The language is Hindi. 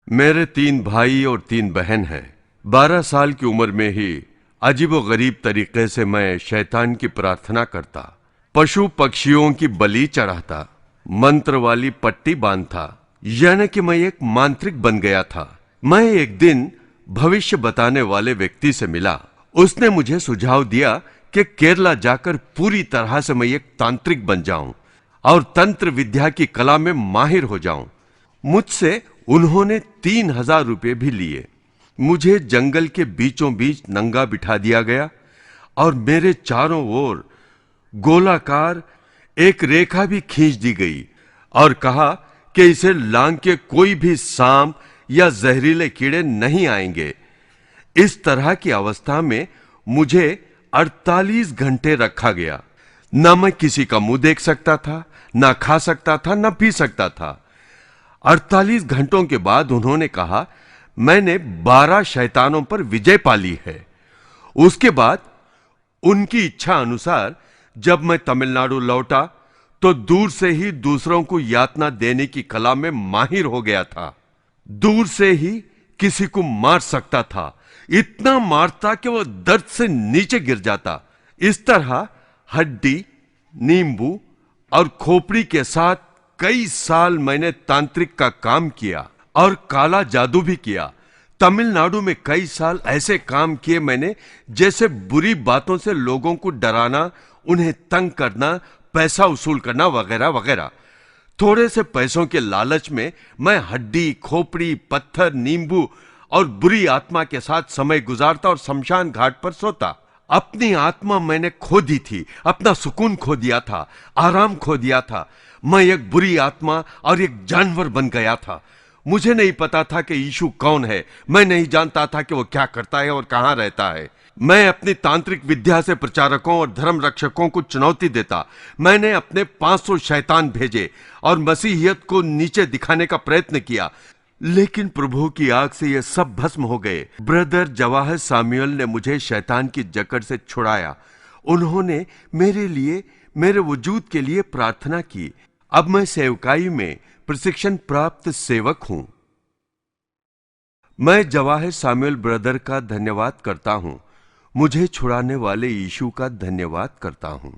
मेरे 3 भाई और 3 बहन हैं। 12 साल की उम्र में ही अजीबोगरीब तरीके से मैं शैतान की प्रार्थना करता, पशु पक्षियों की बलि चढ़ाता, मंत्र वाली पट्टी बांधता, यानी कि मैं एक मांत्रिक बन गया था। मैं एक दिन भविष्य बताने वाले व्यक्ति से मिला। उसने मुझे सुझाव दिया कि केरला जाकर पूरी तरह से मैं एक तांत्रिक बन जाऊं और तंत्र विद्या की कला में माहिर हो जाऊं। मुझसे उन्होंने 3,000 रुपये भी लिए। मुझे जंगल के बीचों बीच नंगा बिठा दिया गया और मेरे चारों ओर गोलाकार एक रेखा भी खींच दी गई और कहा कि इसे लांग के कोई भी सांप या जहरीले कीड़े नहीं आएंगे। इस तरह की अवस्था में मुझे 48 घंटे रखा गया। ना मैं किसी का मुंह देख सकता था, ना खा सकता था, ना पी सकता था। 48 घंटों के बाद उन्होंने कहा, मैंने 12 शैतानों पर विजय पा ली है। उसके बाद उनकी इच्छा अनुसार जब मैं तमिलनाडु लौटा तो दूर से ही दूसरों को यातना देने की कला में माहिर हो गया था। दूर से ही किसी को मार सकता था, इतना मारता कि वह दर्द से नीचे गिर जाता। इस तरह हड्डी, नींबू और खोपड़ी के साथ कई साल मैंने तांत्रिक का काम किया और काला जादू भी किया। तमिलनाडु में कई साल ऐसे काम किए मैंने जैसे बुरी बातों से लोगों को डराना, उन्हें तंग करना, पैसा वसूल करना वगैरह वगैरह। थोड़े से पैसों के लालच में मैं हड्डी, खोपड़ी, पत्थर, नींबू और बुरी आत्मा के साथ समय गुजारता और शमशान घाट पर सोता। अपनी आत्मा मैंने खो दी थी, अपना सुकून खो दिया था, आराम खो दिया था। मैं एक बुरी आत्मा और एक जानवर बन गया था। मुझे नहीं पता था कि यीशु कौन है। मैं नहीं जानता था कि वो क्या करता है और कहां रहता है। मैं अपनी तांत्रिक विद्या से प्रचारकों और धर्म रक्षकों को चुनौती देता। मैंने अपने 500 शैतान भेजे और मसीहियत को नीचे दिखाने का प्रयत्न किया, लेकिन प्रभु की आग से ये सब भस्म हो गए। ब्रदर जवाहर सामुएल ने मुझे शैतान की जकड़ से छुड़ाया। उन्होंने मेरे लिए, मेरे वजूद के लिए प्रार्थना की। अब मैं सेवकाई में प्रशिक्षण प्राप्त सेवक हूं। मैं जवाहर सामुएल ब्रदर का धन्यवाद करता हूं। मुझे छुड़ाने वाले यीशु का धन्यवाद करता हूं।